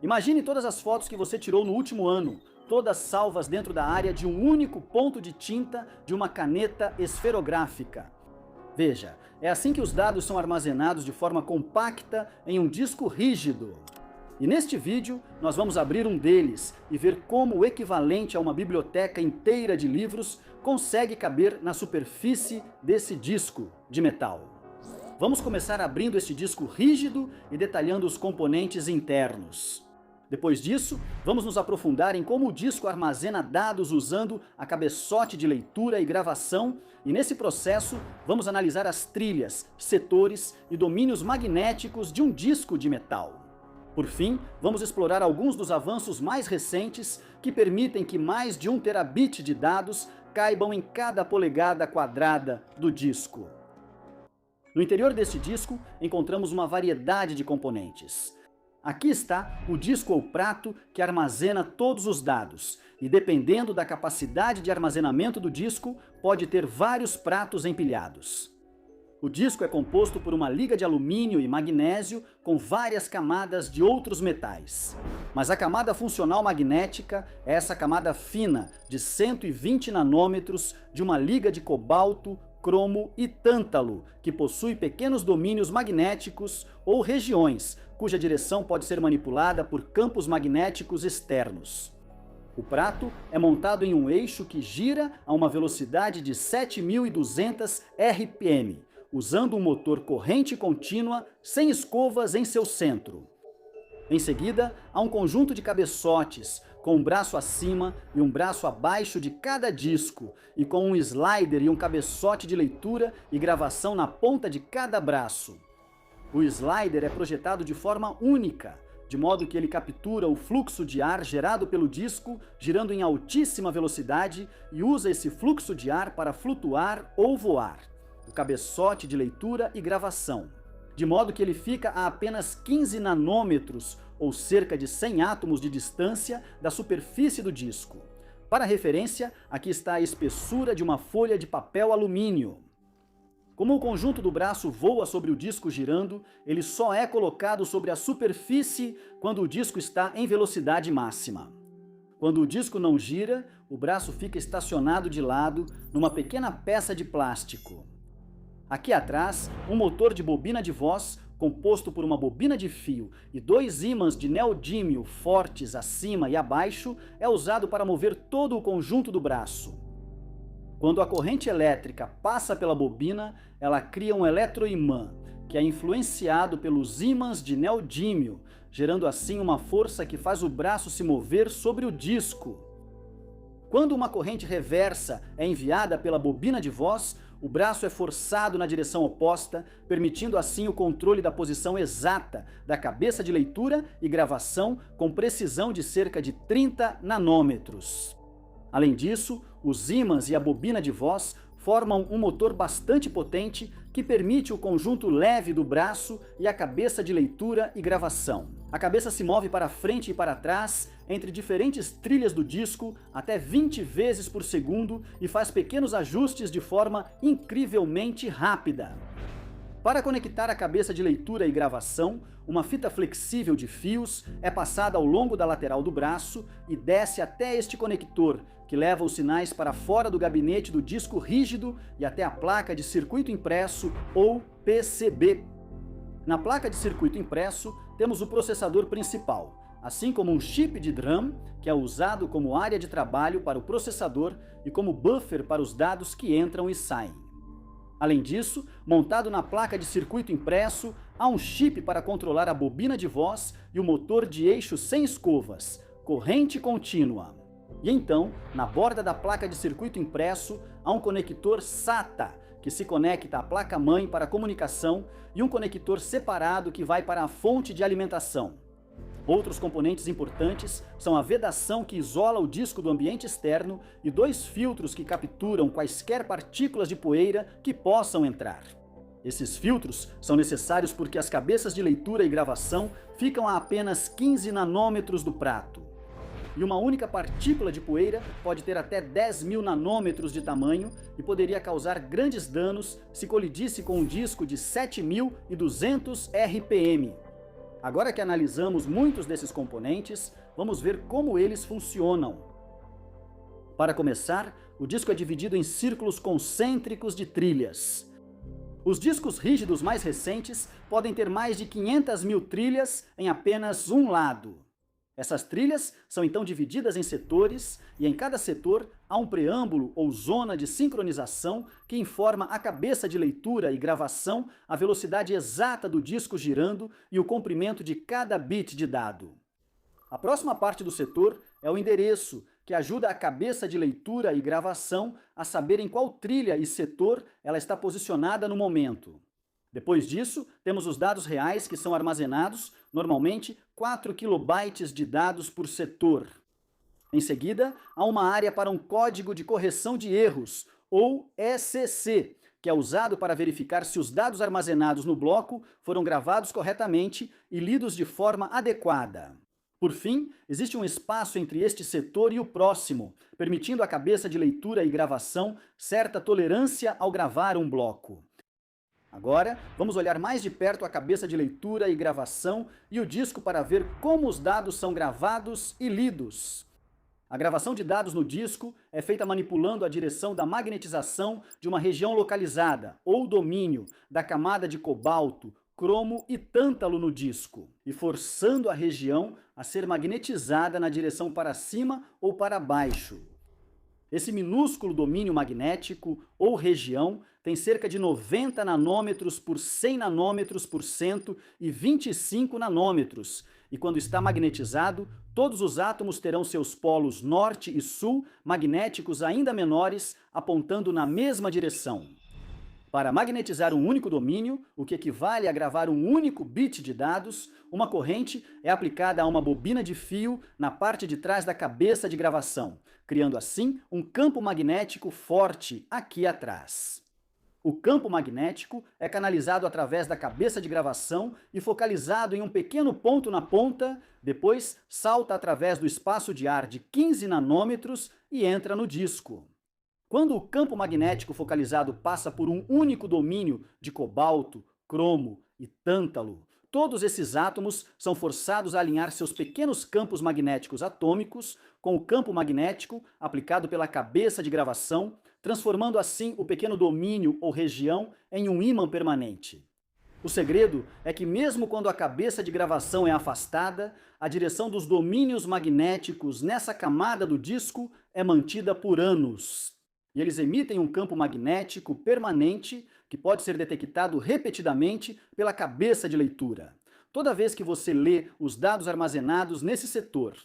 Imagine todas as fotos que você tirou no último ano, todas salvas dentro da área de um único ponto de tinta de uma caneta esferográfica. Veja, é assim que os dados são armazenados de forma compacta em um disco rígido. E neste vídeo, nós vamos abrir um deles e ver como o equivalente a uma biblioteca inteira de livros consegue caber na superfície desse disco de metal. Vamos começar abrindo este disco rígido e detalhando os componentes internos. Depois disso, vamos nos aprofundar em como o disco armazena dados usando a cabeçote de leitura e gravação, e nesse processo vamos analisar as trilhas, setores e domínios magnéticos de um disco de metal. Por fim, vamos explorar alguns dos avanços mais recentes que permitem que mais de 1 terabit de dados caibam em cada polegada quadrada do disco. No interior deste disco, encontramos uma variedade de componentes. Aqui está o disco ou prato que armazena todos os dados, e dependendo da capacidade de armazenamento do disco, pode ter vários pratos empilhados. O disco é composto por uma liga de alumínio e magnésio com várias camadas de outros metais. Mas a camada funcional magnética é essa camada fina de 120 nanômetros de uma liga de cobalto, cromo e tântalo, que possui pequenos domínios magnéticos ou regiões, cuja direção pode ser manipulada por campos magnéticos externos. O prato é montado em um eixo que gira a uma velocidade de 7.200 RPM, usando um motor corrente contínua sem escovas em seu centro. Em seguida, há um conjunto de cabeçotes, com um braço acima e um braço abaixo de cada disco, e com um slider e um cabeçote de leitura e gravação na ponta de cada braço. O slider é projetado de forma única, de modo que ele captura o fluxo de ar gerado pelo disco, girando em altíssima velocidade, e usa esse fluxo de ar para flutuar ou voar. O cabeçote de leitura e gravação, de modo que ele fica a apenas 15 nanômetros, ou cerca de 100 átomos de distância da superfície do disco. Para referência, aqui está a espessura de uma folha de papel alumínio. Como o conjunto do braço voa sobre o disco girando, ele só é colocado sobre a superfície quando o disco está em velocidade máxima. Quando o disco não gira, o braço fica estacionado de lado numa pequena peça de plástico. Aqui atrás, um motor de bobina de voz, composto por uma bobina de fio e 2 ímãs de neodímio fortes acima e abaixo, é usado para mover todo o conjunto do braço. Quando a corrente elétrica passa pela bobina, ela cria um eletroimã, que é influenciado pelos ímãs de neodímio, gerando assim uma força que faz o braço se mover sobre o disco. Quando uma corrente reversa é enviada pela bobina de voz, o braço é forçado na direção oposta, permitindo assim o controle da posição exata da cabeça de leitura e gravação com precisão de cerca de 30 nanômetros. Além disso, os ímãs e a bobina de voz formam um motor bastante potente que permite o conjunto leve do braço e a cabeça de leitura e gravação. A cabeça se move para frente e para trás entre diferentes trilhas do disco até 20 vezes por segundo e faz pequenos ajustes de forma incrivelmente rápida. Para conectar a cabeça de leitura e gravação, uma fita flexível de fios é passada ao longo da lateral do braço e desce até este conector, que leva os sinais para fora do gabinete do disco rígido e até a placa de circuito impresso ou PCB. Na placa de circuito impresso, temos o processador principal, assim como um chip de DRAM, que é usado como área de trabalho para o processador e como buffer para os dados que entram e saem. Além disso, montado na placa de circuito impresso, há um chip para controlar a bobina de voz e o motor de eixo sem escovas, corrente contínua. E então, na borda da placa de circuito impresso, há um conector SATA, que se conecta à placa-mãe para comunicação, e um conector separado que vai para a fonte de alimentação. Outros componentes importantes são a vedação que isola o disco do ambiente externo e 2 filtros que capturam quaisquer partículas de poeira que possam entrar. Esses filtros são necessários porque as cabeças de leitura e gravação ficam a apenas 15 nanômetros do prato. E uma única partícula de poeira pode ter até 10.000 nanômetros de tamanho e poderia causar grandes danos se colidisse com um disco de 7.200 RPM. Agora que analisamos muitos desses componentes, vamos ver como eles funcionam. Para começar, o disco é dividido em círculos concêntricos de trilhas. Os discos rígidos mais recentes podem ter mais de 500 mil trilhas em apenas um lado. Essas trilhas são então divididas em setores, e em cada setor há um preâmbulo ou zona de sincronização que informa a cabeça de leitura e gravação, a velocidade exata do disco girando e o comprimento de cada bit de dado. A próxima parte do setor é o endereço, que ajuda a cabeça de leitura e gravação a saber em qual trilha e setor ela está posicionada no momento. Depois disso, temos os dados reais que são armazenados, normalmente 4 kilobytes de dados por setor. Em seguida, há uma área para um código de correção de erros, ou ECC, que é usado para verificar se os dados armazenados no bloco foram gravados corretamente e lidos de forma adequada. Por fim, existe um espaço entre este setor e o próximo, permitindo à cabeça de leitura e gravação certa tolerância ao gravar um bloco. Agora, vamos olhar mais de perto a cabeça de leitura e gravação e o disco para ver como os dados são gravados e lidos. A gravação de dados no disco é feita manipulando a direção da magnetização de uma região localizada, ou domínio, da camada de cobalto, cromo e tântalo no disco, e forçando a região a ser magnetizada na direção para cima ou para baixo. Esse minúsculo domínio magnético, ou região, tem cerca de 90 nanômetros por 100 nanômetros por cento e 25 nanômetros, e quando está magnetizado, todos os átomos terão seus polos norte e sul magnéticos ainda menores, apontando na mesma direção. Para magnetizar um único domínio, o que equivale a gravar um único bit de dados, uma corrente é aplicada a uma bobina de fio na parte de trás da cabeça de gravação, criando assim um campo magnético forte aqui atrás. O campo magnético é canalizado através da cabeça de gravação e focalizado em um pequeno ponto na ponta, depois salta através do espaço de ar de 15 nanômetros e entra no disco. Quando o campo magnético focalizado passa por um único domínio de cobalto, cromo e tântalo, todos esses átomos são forçados a alinhar seus pequenos campos magnéticos atômicos com o campo magnético aplicado pela cabeça de gravação, transformando assim o pequeno domínio ou região em um ímã permanente. O segredo é que mesmo quando a cabeça de gravação é afastada, a direção dos domínios magnéticos nessa camada do disco é mantida por anos. E eles emitem um campo magnético permanente que pode ser detectado repetidamente pela cabeça de leitura, toda vez que você lê os dados armazenados nesse setor.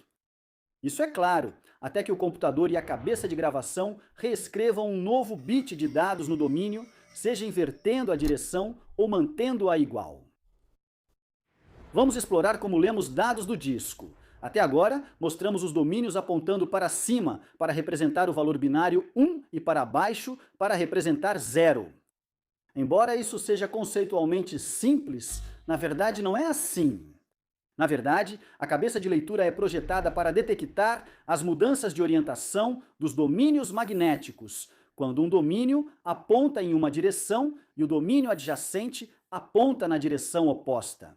Isso é claro, até que o computador e a cabeça de gravação reescrevam um novo bit de dados no domínio, seja invertendo a direção ou mantendo-a igual. Vamos explorar como lemos dados do disco. Até agora, mostramos os domínios apontando para cima para representar o valor binário 1 e para baixo para representar 0. Embora isso seja conceitualmente simples, na verdade não é assim. Na verdade, a cabeça de leitura é projetada para detectar as mudanças de orientação dos domínios magnéticos, quando um domínio aponta em uma direção e o domínio adjacente aponta na direção oposta.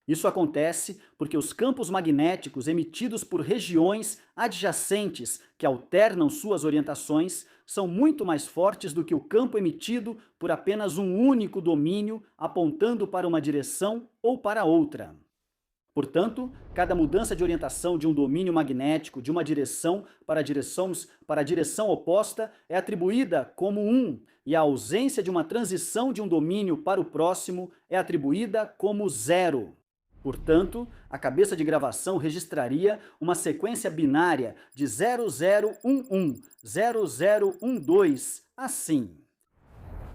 Isso acontece porque os campos magnéticos emitidos por regiões adjacentes que alternam suas orientações são muito mais fortes do que o campo emitido por apenas um único domínio apontando para uma direção ou para outra. Portanto, cada mudança de orientação de um domínio magnético de uma direção para a direção oposta é atribuída como 1, e a ausência de uma transição de um domínio para o próximo é atribuída como 0. Portanto, a cabeça de gravação registraria uma sequência binária de 0011, 0012, assim.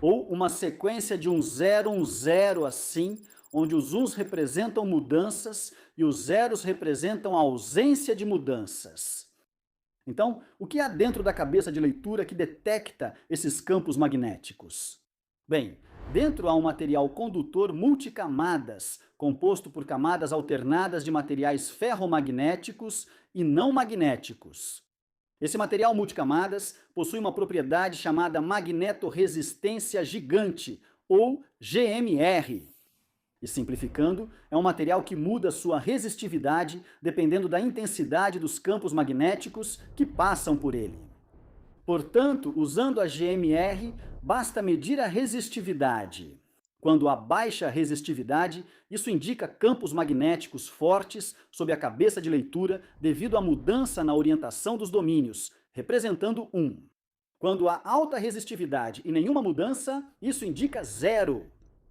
Ou uma sequência de um 010, assim, onde os uns representam mudanças e os zeros representam a ausência de mudanças. Então, o que há dentro da cabeça de leitura que detecta esses campos magnéticos? Bem, dentro há um material condutor multicamadas, composto por camadas alternadas de materiais ferromagnéticos e não magnéticos. Esse material multicamadas possui uma propriedade chamada magnetorresistência gigante, ou GMR. E simplificando, é um material que muda sua resistividade dependendo da intensidade dos campos magnéticos que passam por ele. Portanto, usando a GMR, basta medir a resistividade. Quando há baixa resistividade, isso indica campos magnéticos fortes sob a cabeça de leitura devido à mudança na orientação dos domínios, representando 1. Quando há alta resistividade e nenhuma mudança, isso indica 0.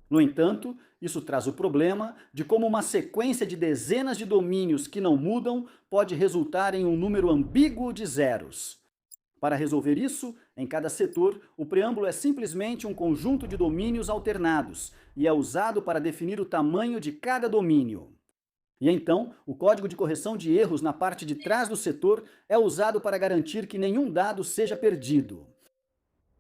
No entanto, isso traz o problema de como uma sequência de dezenas de domínios que não mudam pode resultar em um número ambíguo de zeros. Para resolver isso, em cada setor, o preâmbulo é simplesmente um conjunto de domínios alternados e é usado para definir o tamanho de cada domínio. E então, o código de correção de erros na parte de trás do setor é usado para garantir que nenhum dado seja perdido.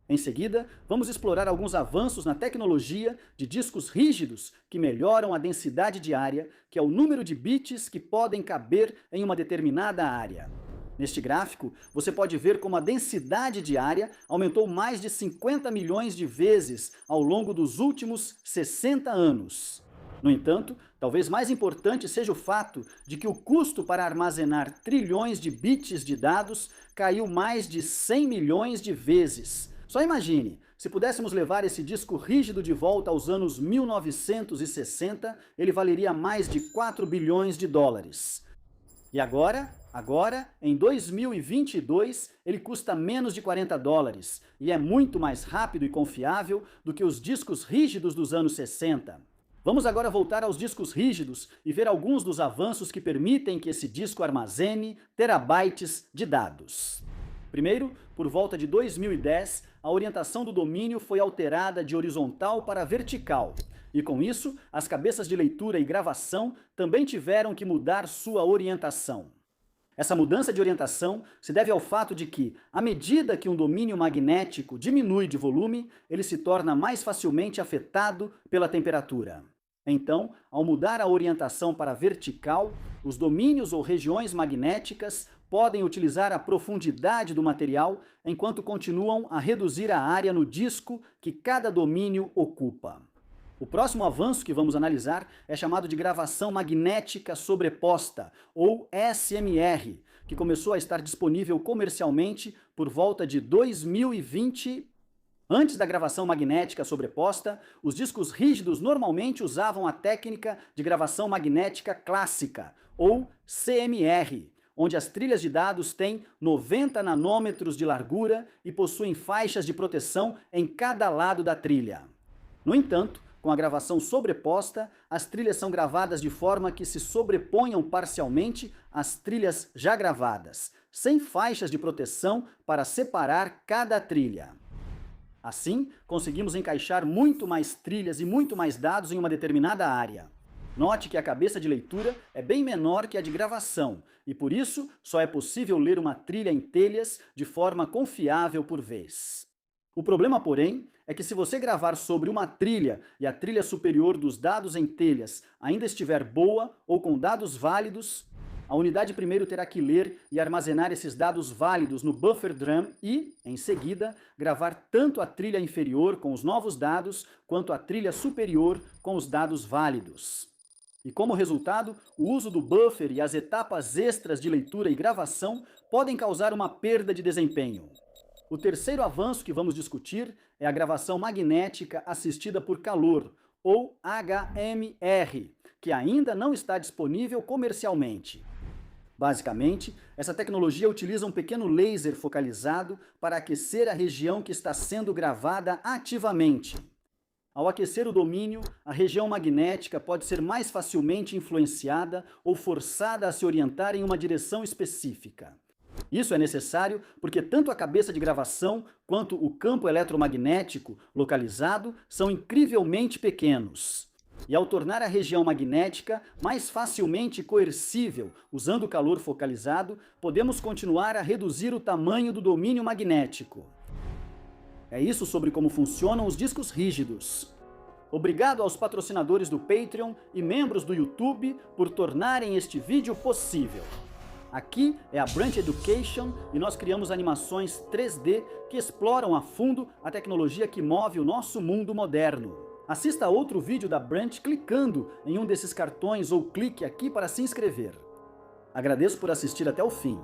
Em seguida, vamos explorar alguns avanços na tecnologia de discos rígidos que melhoram a densidade de área, que é o número de bits que podem caber em uma determinada área. Neste gráfico, você pode ver como a densidade de área aumentou mais de 50 milhões de vezes ao longo dos últimos 60 anos. No entanto, talvez mais importante seja o fato de que o custo para armazenar trilhões de bits de dados caiu mais de 100 milhões de vezes. Só imagine, se pudéssemos levar esse disco rígido de volta aos anos 1960, ele valeria mais de 4 bilhões de dólares. E agora, em 2022, ele custa menos de 40 dólares e é muito mais rápido e confiável do que os discos rígidos dos anos 60. Vamos agora voltar aos discos rígidos e ver alguns dos avanços que permitem que esse disco armazene terabytes de dados. Primeiro, por volta de 2010, a orientação do domínio foi alterada de horizontal para vertical. E com isso, as cabeças de leitura e gravação também tiveram que mudar sua orientação. Essa mudança de orientação se deve ao fato de que, à medida que um domínio magnético diminui de volume, ele se torna mais facilmente afetado pela temperatura. Então, ao mudar a orientação para vertical, os domínios ou regiões magnéticas podem utilizar a profundidade do material enquanto continuam a reduzir a área no disco que cada domínio ocupa. O próximo avanço que vamos analisar é chamado de gravação magnética sobreposta, ou SMR, que começou a estar disponível comercialmente por volta de 2020. Antes da gravação magnética sobreposta, os discos rígidos normalmente usavam a técnica de gravação magnética clássica, ou CMR, onde as trilhas de dados têm 90 nanômetros de largura e possuem faixas de proteção em cada lado da trilha. No entanto, com a gravação sobreposta, as trilhas são gravadas de forma que se sobreponham parcialmente às trilhas já gravadas, sem faixas de proteção para separar cada trilha. Assim, conseguimos encaixar muito mais trilhas e muito mais dados em uma determinada área. Note que a cabeça de leitura é bem menor que a de gravação, e por isso só é possível ler uma trilha em telhas de forma confiável por vez. O problema, porém, é que se você gravar sobre uma trilha e a trilha superior dos dados em telhas ainda estiver boa ou com dados válidos, a unidade primeiro terá que ler e armazenar esses dados válidos no buffer DRAM e, em seguida, gravar tanto a trilha inferior com os novos dados quanto a trilha superior com os dados válidos. E como resultado, o uso do buffer e as etapas extras de leitura e gravação podem causar uma perda de desempenho. O terceiro avanço que vamos discutir é a gravação magnética assistida por calor, ou HMR, que ainda não está disponível comercialmente. Basicamente, essa tecnologia utiliza um pequeno laser focalizado para aquecer a região que está sendo gravada ativamente. Ao aquecer o domínio, a região magnética pode ser mais facilmente influenciada ou forçada a se orientar em uma direção específica. Isso é necessário porque tanto a cabeça de gravação quanto o campo eletromagnético localizado são incrivelmente pequenos. E ao tornar a região magnética mais facilmente coercível usando o calor focalizado, podemos continuar a reduzir o tamanho do domínio magnético. É isso sobre como funcionam os discos rígidos. Obrigado aos patrocinadores do Patreon e membros do YouTube por tornarem este vídeo possível. Aqui é a Branch Education e nós criamos animações 3D que exploram a fundo a tecnologia que move o nosso mundo moderno. Assista a outro vídeo da Branch clicando em um desses cartões ou clique aqui para se inscrever. Agradeço por assistir até o fim.